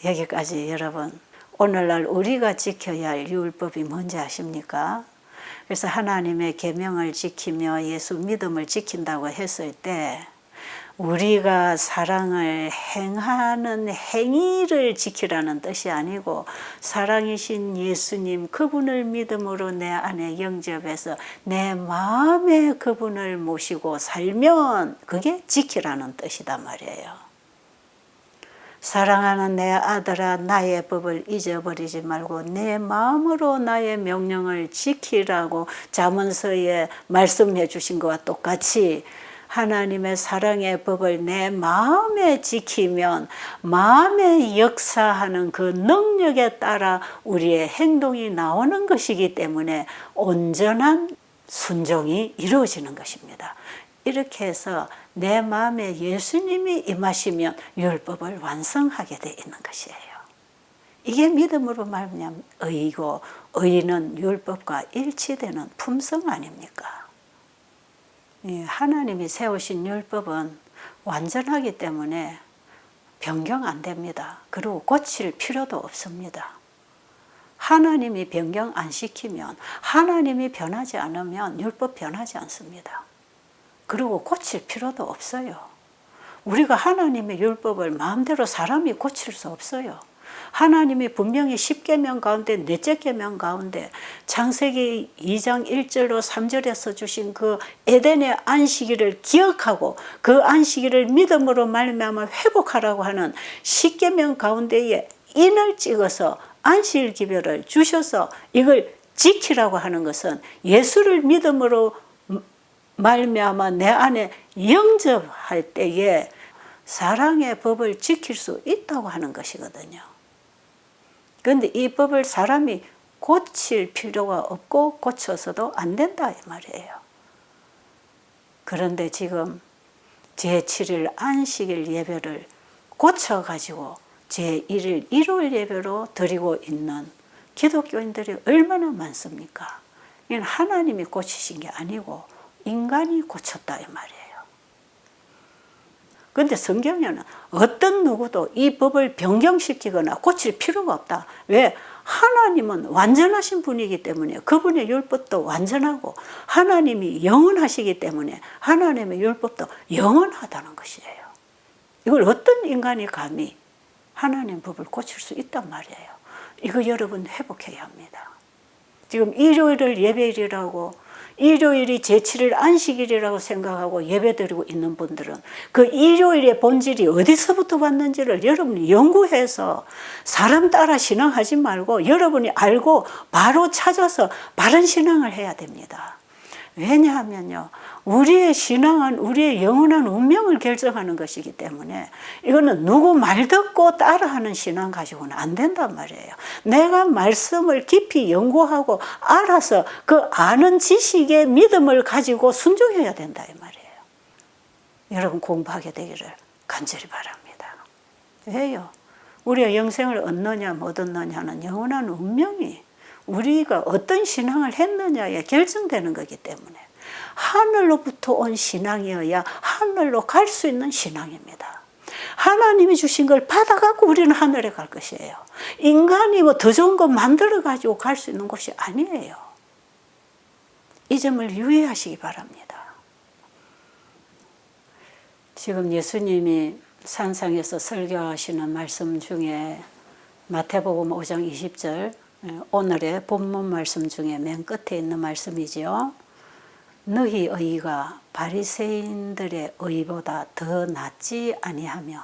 여기까지 여러분, 오늘날 우리가 지켜야 할 율법이 뭔지 아십니까? 그래서 하나님의 계명을 지키며 예수 믿음을 지킨다고 했을 때 우리가 사랑을 행하는 행위를 지키라는 뜻이 아니고 사랑이신 예수님 그분을 믿음으로 내 안에 영접해서 내 마음에 그분을 모시고 살면 그게 지키라는 뜻이단 말이에요. 사랑하는 내 아들아 나의 법을 잊어버리지 말고 내 마음으로 나의 명령을 지키라고 잠언서에 말씀해 주신 것과 똑같이 하나님의 사랑의 법을 내 마음에 지키면 마음에 역사하는 그 능력에 따라 우리의 행동이 나오는 것이기 때문에 온전한 순종이 이루어지는 것입니다. 이렇게 해서 내 마음에 예수님이 임하시면 율법을 완성하게 되어 있는 것이에요. 이게 믿음으로 말하면 의이고 의는 율법과 일치되는 품성 아닙니까? 하나님이 세우신 율법은 완전하기 때문에 변경 안 됩니다. 그리고 고칠 필요도 없습니다. 하나님이 변경 안 시키면 하나님이 변하지 않으면 율법 변하지 않습니다. 그리고 고칠 필요도 없어요. 우리가 하나님의 율법을 마음대로 사람이 고칠 수 없어요. 하나님이 분명히 10계명 가운데 넷째 계명 가운데 창세기 2장 1절로 3절에 써주신 그 에덴의 안식일을 기억하고 그 안식일을 믿음으로 말미암아 회복하라고 하는 10계명 가운데에 인을 찍어서 안식일 기별을 주셔서 이걸 지키라고 하는 것은 예수를 믿음으로 말미암아 내 안에 영접할 때에 사랑의 법을 지킬 수 있다고 하는 것이거든요. 그런데 이 법을 사람이 고칠 필요가 없고 고쳐서도 안 된다 이 말이에요. 그런데 지금 제7일 안식일 예배를 고쳐가지고 제1일 일요일 예배로 드리고 있는 기독교인들이 얼마나 많습니까? 이건 하나님이 고치신 게 아니고 인간이 고쳤다 이 말이에요. 그런데 성경에는 어떤 누구도 이 법을 변경시키거나 고칠 필요가 없다. 왜? 하나님은 완전하신 분이기 때문에 그분의 율법도 완전하고 하나님이 영원하시기 때문에 하나님의 율법도 영원하다는 것이에요. 이걸 어떤 인간이 감히 하나님 법을 고칠 수 있단 말이에요. 이거 여러분 회복해야 합니다. 지금 일요일을 예배일이라고 일요일이 제7일 안식일이라고 생각하고 예배드리고 있는 분들은 그 일요일의 본질이 어디서부터 왔는지를 여러분이 연구해서 사람 따라 신앙하지 말고 여러분이 알고 바로 찾아서 바른 신앙을 해야 됩니다. 왜냐하면요, 우리의 신앙은 우리의 영원한 운명을 결정하는 것이기 때문에 이거는 누구 말 듣고 따라하는 신앙 가지고는 안 된단 말이에요. 내가 말씀을 깊이 연구하고 알아서 그 아는 지식의 믿음을 가지고 순종해야 된다 이 말이에요. 여러분 공부하게 되기를 간절히 바랍니다. 왜요? 우리가 영생을 얻느냐 못 얻느냐는 영원한 운명이 우리가 어떤 신앙을 했느냐에 결정되는 거기 때문에 하늘로부터 온 신앙이어야 하늘로 갈 수 있는 신앙입니다. 하나님이 주신 걸 받아갖고 우리는 하늘에 갈 것이에요. 인간이 뭐 더 좋은 거 만들어가지고 갈 수 있는 곳이 아니에요. 이 점을 유의하시기 바랍니다. 지금 예수님이 산상에서 설교하시는 말씀 중에 마태복음 5장 20절 오늘의 본문 말씀 중에 맨 끝에 있는 말씀이지요. 너희 의가 바리새인들의 의보다 더 낫지 아니하면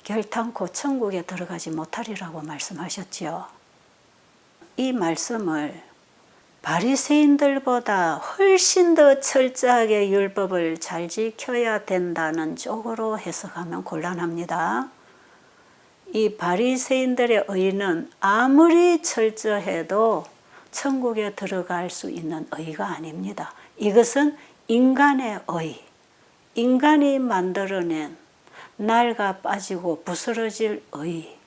결탄코 천국에 들어가지 못하리라고 말씀하셨지요. 이 말씀을 바리새인들보다 훨씬 더 철저하게 율법을 잘 지켜야 된다는 쪽으로 해석하면 곤란합니다. 이 바리새인들의 의는 아무리 철저해도 천국에 들어갈 수 있는 의가 아닙니다. 이것은 인간의 의, 인간이 만들어낸 낡아 빠지고 부스러질 의,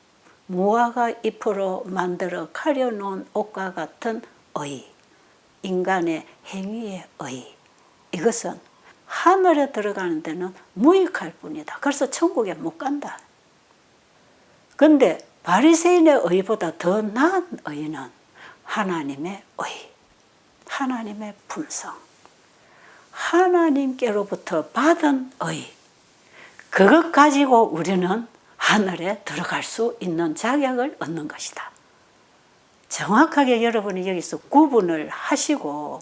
무화과 잎으로 만들어 가려놓은 옷과 같은 의, 인간의 행위의 의. 이것은 하늘에 들어가는 데는 무익할 뿐이다. 그래서 천국에 못 간다. 근데 바리새인의 의보다 더 나은 의는 하나님의 의, 하나님의 품성, 하나님께로부터 받은 의. 그것 가지고 우리는 하늘에 들어갈 수 있는 자격을 얻는 것이다. 정확하게 여러분이 여기서 구분을 하시고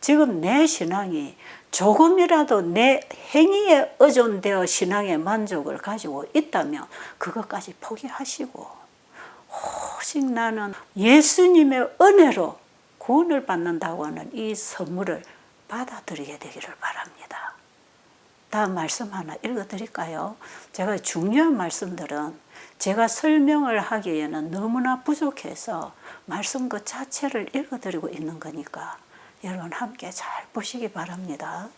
지금 내 신앙이 조금이라도 내 행위에 의존되어 신앙의 만족을 가지고 있다면 그것까지 포기하시고 오직 나는 예수님의 은혜로 구원을 받는다고 하는 이 선물을 받아들이게 되기를 바랍니다. 다음 말씀 하나 읽어드릴까요? 제가 중요한 말씀들은 제가 설명을 하기에는 너무나 부족해서 말씀 그 자체를 읽어드리고 있는 거니까 여러분 함께 잘 보시기 바랍니다.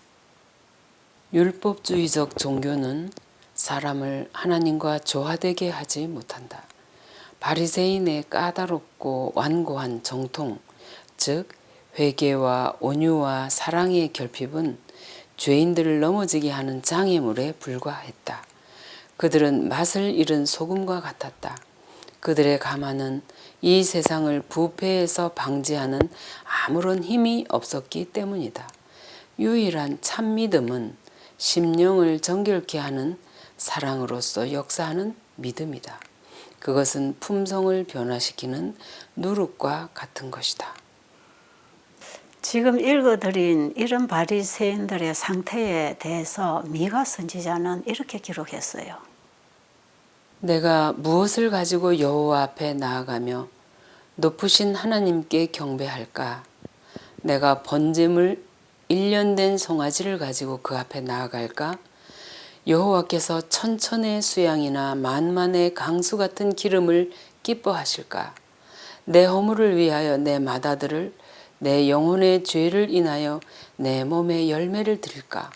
율법주의적 종교는 사람을 하나님과 조화되게 하지 못한다. 바리새인의 까다롭고 완고한 정통, 즉 회개와 온유와 사랑의 결핍은 죄인들을 넘어지게 하는 장애물에 불과했다. 그들은 맛을 잃은 소금과 같았다. 그들의 가마는 이 세상을 부패해서 방지하는 아무런 힘이 없었기 때문이다. 유일한 참 믿음은 심령을 정결케 하는 사랑으로서 역사하는 믿음이다. 그것은 품성을 변화시키는 누룩과 같은 것이다. 지금 읽어드린 이런 바리새인들의 상태에 대해서 미가 선지자는 이렇게 기록했어요. 내가 무엇을 가지고 여호와 앞에 나아가며 높으신 하나님께 경배할까? 내가 번제물 1년 된 송아지를 가지고 그 앞에 나아갈까? 여호와께서 천천의 수양이나 만만의 강수 같은 기름을 기뻐하실까? 내 허물을 위하여 내 맏아들을, 내 영혼의 죄를 인하여 내 몸에 열매를 드릴까?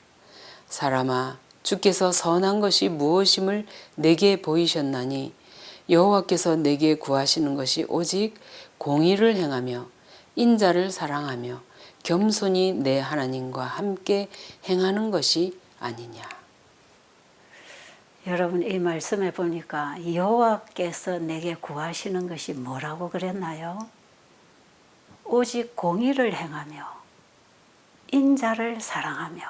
사람아, 주께서 선한 것이 무엇임을 내게 보이셨나니 여호와께서 내게 구하시는 것이 오직 공의를 행하며 인자를 사랑하며 겸손히 내 하나님과 함께 행하는 것이 아니냐. 여러분 이 말씀에 보니까 여호와께서 내게 구하시는 것이 뭐라고 그랬나요? 오직 공의를 행하며 인자를 사랑하며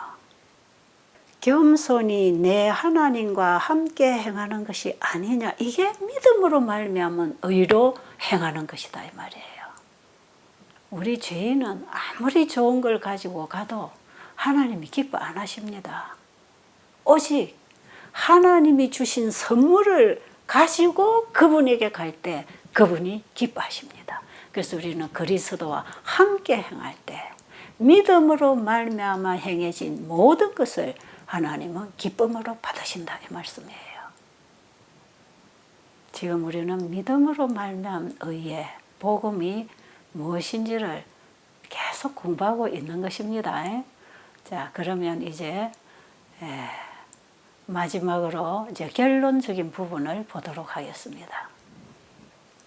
겸손히 내 하나님과 함께 행하는 것이 아니냐. 이게 믿음으로 말미암은 의로 행하는 것이다 이 말이에요. 우리 죄인은 아무리 좋은 걸 가지고 가도 하나님이 기뻐 안 하십니다. 오직 하나님이 주신 선물을 가지고 그분에게 갈 때 그분이 기뻐하십니다. 그래서 우리는 그리스도와 함께 행할 때 믿음으로 말미암아 행해진 모든 것을 하나님은 기쁨으로 받으신다 이 말씀이에요. 지금 우리는 믿음으로 말미암은 의의 복음이 무엇인지를 계속 공부하고 있는 것입니다. 자, 그러면 이제 마지막으로 이제 결론적인 부분을 보도록 하겠습니다.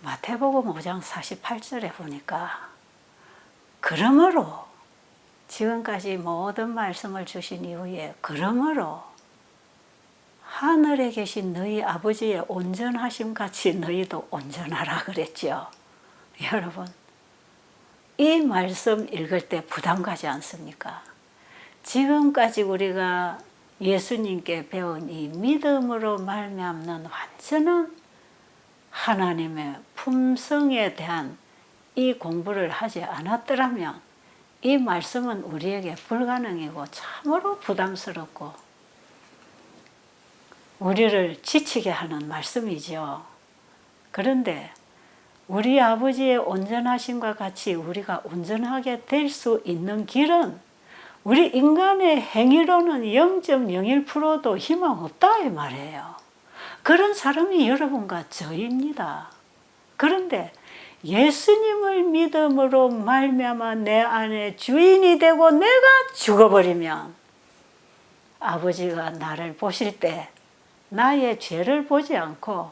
마태복음 5장 48절에 보니까 그러므로 지금까지 모든 말씀을 주신 이후에 그러므로 하늘에 계신 너희 아버지의 온전하심 같이 너희도 온전하라 그랬죠. 여러분 이 말씀 읽을 때 부담 가지 않습니까? 지금까지 우리가 예수님께 배운 이 믿음으로 말미암는 완전한 하나님의 품성에 대한 이 공부를 하지 않았더라면 이 말씀은 우리에게 불가능이고 참으로 부담스럽고 우리를 지치게 하는 말씀이죠. 그런데 우리 아버지의 온전하심과 같이 우리가 온전하게 될 수 있는 길은 우리 인간의 행위로는 0.01%도 희망 없다 이 말이에요. 그런 사람이 여러분과 저입니다. 그런데 예수님을 믿음으로 말미암아 내 안에 주인이 되고 내가 죽어버리면 아버지가 나를 보실 때 나의 죄를 보지 않고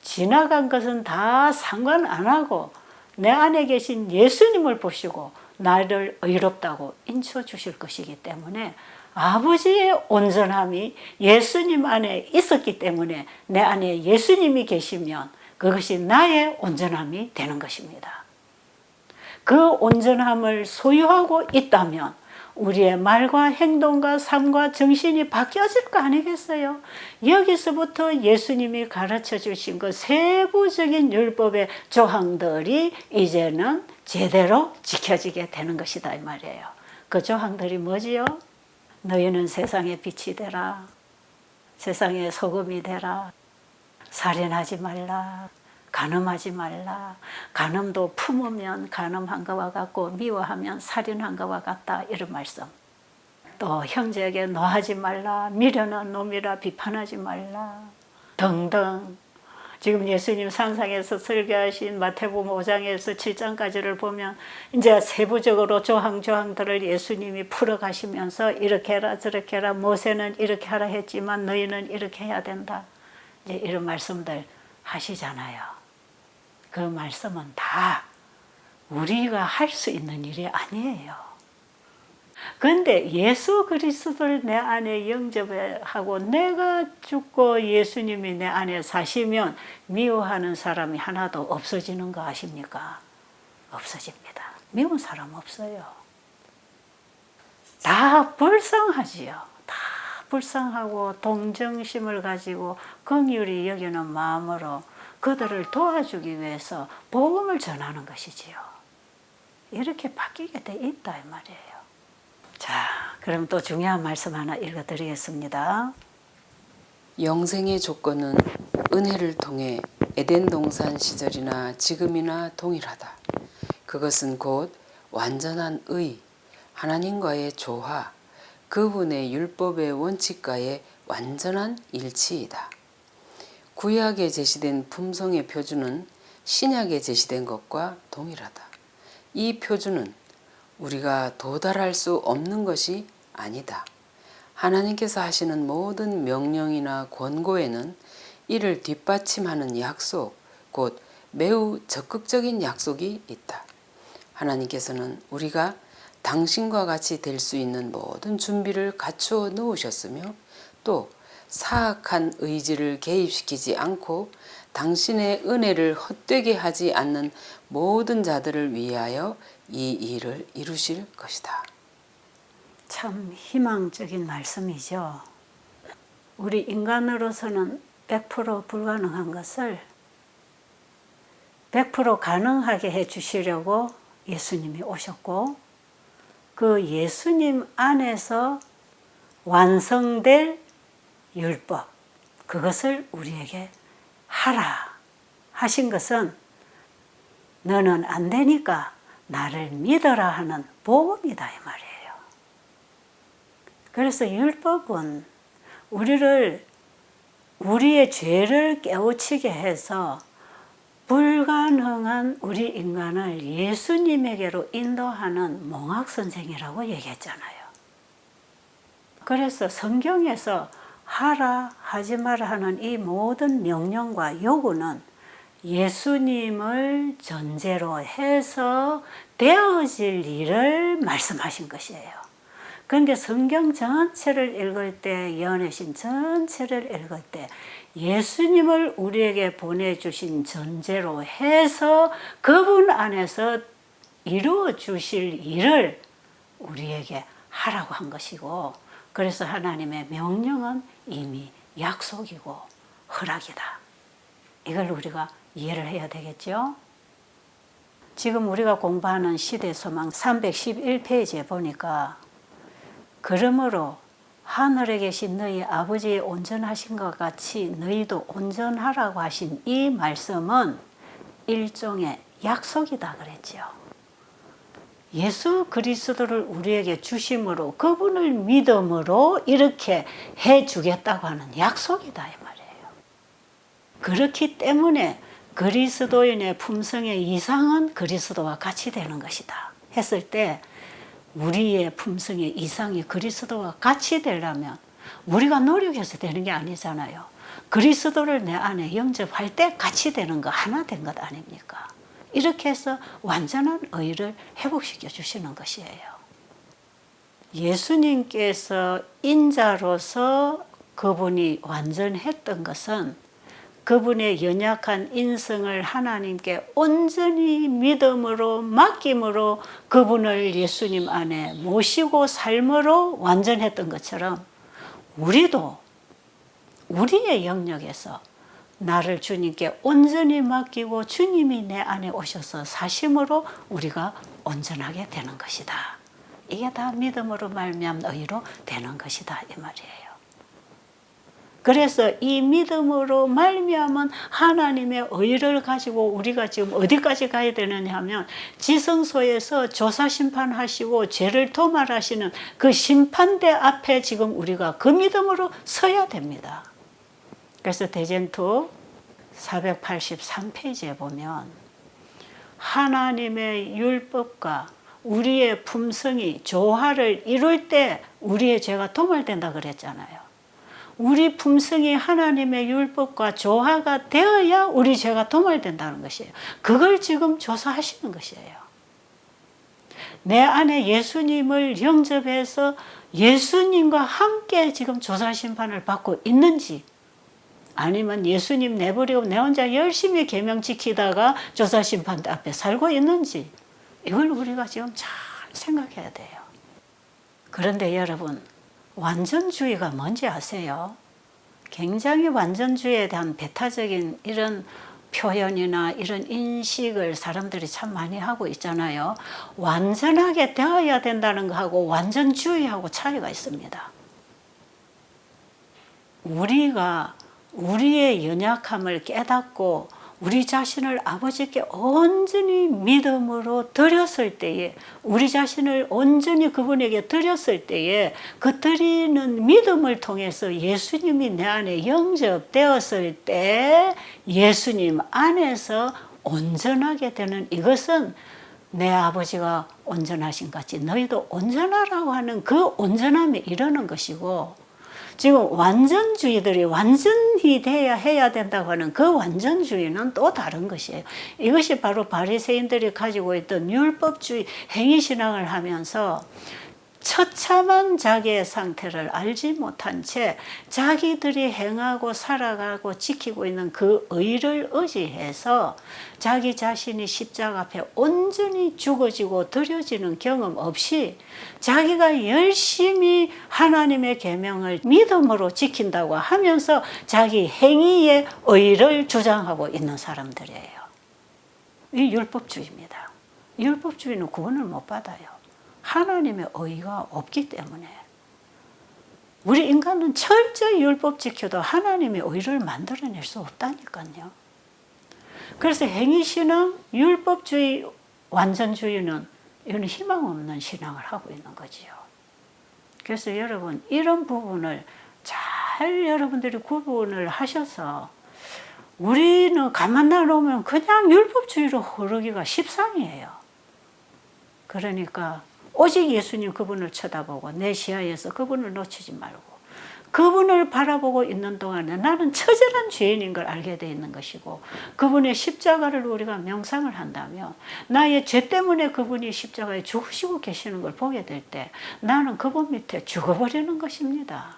지나간 것은 다 상관 안 하고 내 안에 계신 예수님을 보시고 나를 의롭다고 인쳐 주실 것이기 때문에 아버지의 온전함이 예수님 안에 있었기 때문에 내 안에 예수님이 계시면 그것이 나의 온전함이 되는 것입니다. 그 온전함을 소유하고 있다면 우리의 말과 행동과 삶과 정신이 바뀌어질 거 아니겠어요? 여기서부터 예수님이 가르쳐 주신 그 세부적인 율법의 조항들이 이제는 제대로 지켜지게 되는 것이다 이 말이에요. 그 조항들이 뭐지요? 너희는 세상의 빛이 되라. 세상의 소금이 되라. 살인하지 말라. 간음하지 말라. 간음도 품으면 간음한 것과 같고 미워하면 살인한 것과 같다. 이런 말씀. 또 형제에게 노하지 말라. 미련한 놈이라 비판하지 말라. 등등. 지금 예수님 산상에서 설교하신 마태복음 5장에서 7장까지를 보면 이제 세부적으로 조항들을 예수님이 풀어가시면서 이렇게 해라 저렇게 해라 모세는 이렇게 하라 했지만 너희는 이렇게 해야 된다. 이제 이런 말씀들 하시잖아요. 그 말씀은 다 우리가 할 수 있는 일이 아니에요. 그런데 예수 그리스도를 내 안에 영접하고 내가 죽고 예수님이 내 안에 사시면 미워하는 사람이 하나도 없어지는 거 아십니까? 없어집니다. 미운 사람 없어요. 다 불쌍하지요. 다 불쌍하고 동정심을 가지고 긍휼히 여기는 마음으로 그들을 도와주기 위해서 복음을 전하는 것이지요. 이렇게 바뀌게 돼 있다 이 말이에요. 자, 그럼 또 중요한 말씀 하나 읽어드리겠습니다. 영생의 조건은 은혜를 통해 에덴 동산 시절이나 지금이나 동일하다. 그것은 곧 완전한 의, 하나님과의 조화, 그분의 율법의 원칙과의 완전한 일치이다. 구약에 제시된 품성의 표준은 신약에 제시된 것과 동일하다. 이 표준은 우리가 도달할 수 없는 것이 아니다. 하나님께서 하시는 모든 명령이나 권고에는 이를 뒷받침하는 약속, 곧 매우 적극적인 약속이 있다. 하나님께서는 우리가 당신과 같이 될 수 있는 모든 준비를 갖추어 놓으셨으며 또 사악한 의지를 개입시키지 않고 당신의 은혜를 헛되게 하지 않는 모든 자들을 위하여 이 일을 이루실 것이다. 참 희망적인 말씀이죠. 우리 인간으로서는 100% 불가능한 것을 100% 가능하게 해주시려고 예수님이 오셨고 그 예수님 안에서 완성될 율법, 그것을 우리에게 하라 하신 것은 너는 안 되니까 나를 믿어라 하는 복음이다 이 말이에요. 그래서 율법은 우리의 죄를 깨우치게 해서 불가능한 우리 인간을 예수님에게로 인도하는 몽학선생이라고 얘기했잖아요. 그래서 성경에서 하라 하지 마라 하는 이 모든 명령과 요구는 예수님을 전제로 해서 되어질 일을 말씀하신 것이에요. 그러니까 성경 전체를 읽을 때, 연애신 전체를 읽을 때 예수님을 우리에게 보내주신 전제로 해서 그분 안에서 이루어 주실 일을 우리에게 하라고 한 것이고, 그래서 하나님의 명령은 이미 약속이고 허락이다. 이걸 우리가 이해를 해야 되겠죠. 지금 우리가 공부하는 시대소망 311페이지에 보니까 그러므로 하늘에 계신 너희 아버지의 온전하신 것 같이 너희도 온전하라고 하신 이 말씀은 일종의 약속이다 그랬죠. 예수 그리스도를 우리에게 주심으로 그분을 믿음으로 이렇게 해주겠다고 하는 약속이다 이 말이에요. 그렇기 때문에 그리스도인의 품성의 이상은 그리스도와 같이 되는 것이다 했을 때 우리의 품성의 이상이 그리스도와 같이 되려면 우리가 노력해서 되는 게 아니잖아요. 그리스도를 내 안에 영접할 때 같이 되는 거 하나 된 것 아닙니까? 이렇게 해서 완전한 의를 회복시켜 주시는 것이에요. 예수님께서 인자로서 그분이 완전했던 것은 그분의 연약한 인성을 하나님께 온전히 믿음으로 맡김으로 그분을 예수님 안에 모시고 삶으로 완전했던 것처럼 우리도 우리의 영역에서 나를 주님께 온전히 맡기고 주님이 내 안에 오셔서 사심으로 우리가 온전하게 되는 것이다. 이게 다 믿음으로 말미암은 의로 되는 것이다 이 말이에요. 그래서 이 믿음으로 말미암은 하나님의 의를 가지고 우리가 지금 어디까지 가야 되느냐 하면 지성소에서 조사 심판하시고 죄를 도말하시는 그 심판대 앞에 지금 우리가 그 믿음으로 서야 됩니다. 그래서 대전투 483페이지에 보면 하나님의 율법과 우리의 품성이 조화를 이룰 때 우리의 죄가 도말된다 그랬잖아요. 우리 품성이 하나님의 율법과 조화가 되어야 우리 죄가 도말된다는 것이에요. 그걸 지금 조사하시는 것이에요. 내 안에 예수님을 영접해서 예수님과 함께 지금 조사 심판을 받고 있는지 아니면 예수님 내버리고 내 혼자 열심히 계명 지키다가 조사 심판 앞에 살고 있는지 이걸 우리가 지금 잘 생각해야 돼요. 그런데 여러분 완전주의가 뭔지 아세요? 굉장히 완전주의에 대한 배타적인 이런 표현이나 이런 인식을 사람들이 참 많이 하고 있잖아요. 완전하게 되어야 된다는 거하고 완전주의하고 차이가 있습니다. 우리가 우리의 연약함을 깨닫고 우리 자신을 아버지께 온전히 믿음으로 드렸을 때에 우리 자신을 온전히 그분에게 드렸을 때에 그 드리는 믿음을 통해서 예수님이 내 안에 영접되었을 때 예수님 안에서 온전하게 되는 이것은 내 아버지가 온전하신 같이 너희도 온전하라고 하는 그 온전함에 이르는 것이고 지금 완전주의들이 완전히 돼야 해야 된다고 하는 그 완전주의는 또 다른 것이에요. 이것이 바로 바리새인들이 가지고 있던 율법주의 행위신앙을 하면서 처참한 자기의 상태를 알지 못한 채 자기들이 행하고 살아가고 지키고 있는 그 의를 의지해서 자기 자신이 십자가 앞에 온전히 죽어지고 드려지는 경험 없이 자기가 열심히 하나님의 계명을 믿음으로 지킨다고 하면서 자기 행위의 의를 주장하고 있는 사람들이에요. 이 율법주의입니다. 율법주의는 구원을 못 받아요. 하나님의 의가 없기 때문에 우리 인간은 철저히 율법 지켜도 하나님의 의를 만들어낼 수 없다니까요. 그래서 행위신앙, 율법주의, 완전주의는 이건 희망 없는 신앙을 하고 있는 거지요. 그래서 여러분 이런 부분을 잘 여러분들이 구분을 하셔서 우리는 가만 놔놓으면 그냥 율법주의로 흐르기가 십상이에요. 그러니까 오직 예수님 그분을 쳐다보고 내 시야에서 그분을 놓치지 말고 그분을 바라보고 있는 동안에 나는 처절한 죄인인 걸 알게 되어 있는 것이고 그분의 십자가를 우리가 명상을 한다면 나의 죄 때문에 그분이 십자가에 죽으시고 계시는 걸 보게 될 때 나는 그분 밑에 죽어버리는 것입니다.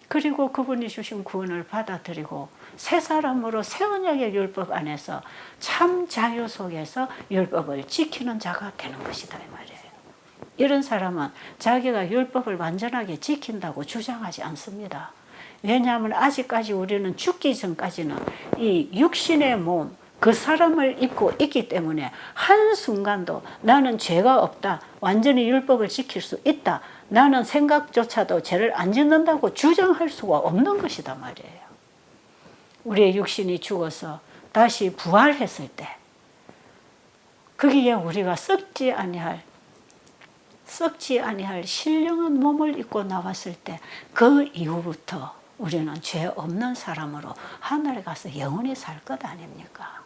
그리고 그분이 주신 구원을 받아들이고 새 사람으로 새 언약의 율법 안에서 참 자유 속에서 율법을 지키는 자가 되는 것이다 이 말이에요. 이런 사람은 자기가 율법을 완전하게 지킨다고 주장하지 않습니다. 왜냐하면 아직까지 우리는 죽기 전까지는 이 육신의 몸, 그 사람을 입고 있기 때문에 한순간도 나는 죄가 없다, 완전히 율법을 지킬 수 있다, 나는 생각조차도 죄를 안 짓는다고 주장할 수가 없는 것이다 말이에요. 우리의 육신이 죽어서 다시 부활했을 때 거기에 우리가 썩지 아니할 신령한 몸을 입고 나왔을 때 그 이후부터 우리는 죄 없는 사람으로 하늘에 가서 영원히 살 것 아닙니까?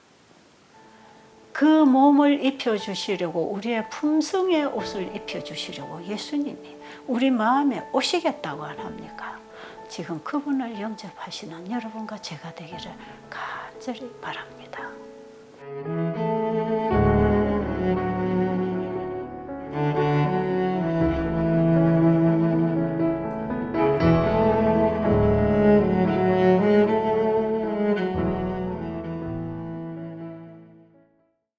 그 몸을 입혀주시려고, 우리의 품성의 옷을 입혀주시려고 예수님이 우리 마음에 오시겠다고 안 합니까? 지금 그분을 영접하시는 여러분과 제가 되기를 간절히 바랍니다.